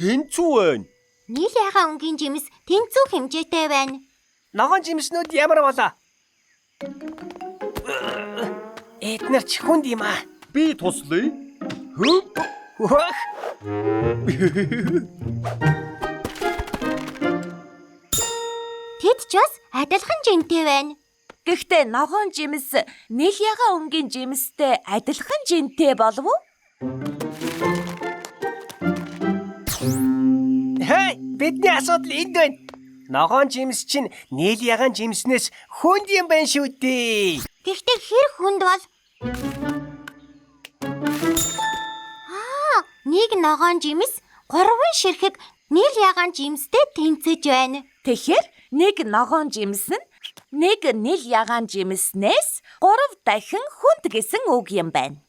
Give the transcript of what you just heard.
Тэнцүү байна. Нийл ягаан өнгийн жимс тэнцүү хэмжээтэй байна. Ногоон жимснүүд ямар болоо? Эднэр ч хүнд юм аа. Би туслая. Хөх. Тэд ч бас адилхан жинтэй байна. Гэхдээ ногоон жимс нийл ягаан өнгийн жимстэй адилхан жинтэй болов уу? Хей, бидний асуудал энд байна. Ногоон жимс чинь нийл ягаан жимснээс хүнд юм байна шүү дээ. Гэхдээ хэр хүнд бол? Нэг ногоон жимс 3 ширхэг нийл ягаан жимстэй тэнцэж байна. Тэгэхээр нэг ногоон жимс нь нэг нийл ягаан жимснээс 3 дахин хүнд гэсэн үг юм байна.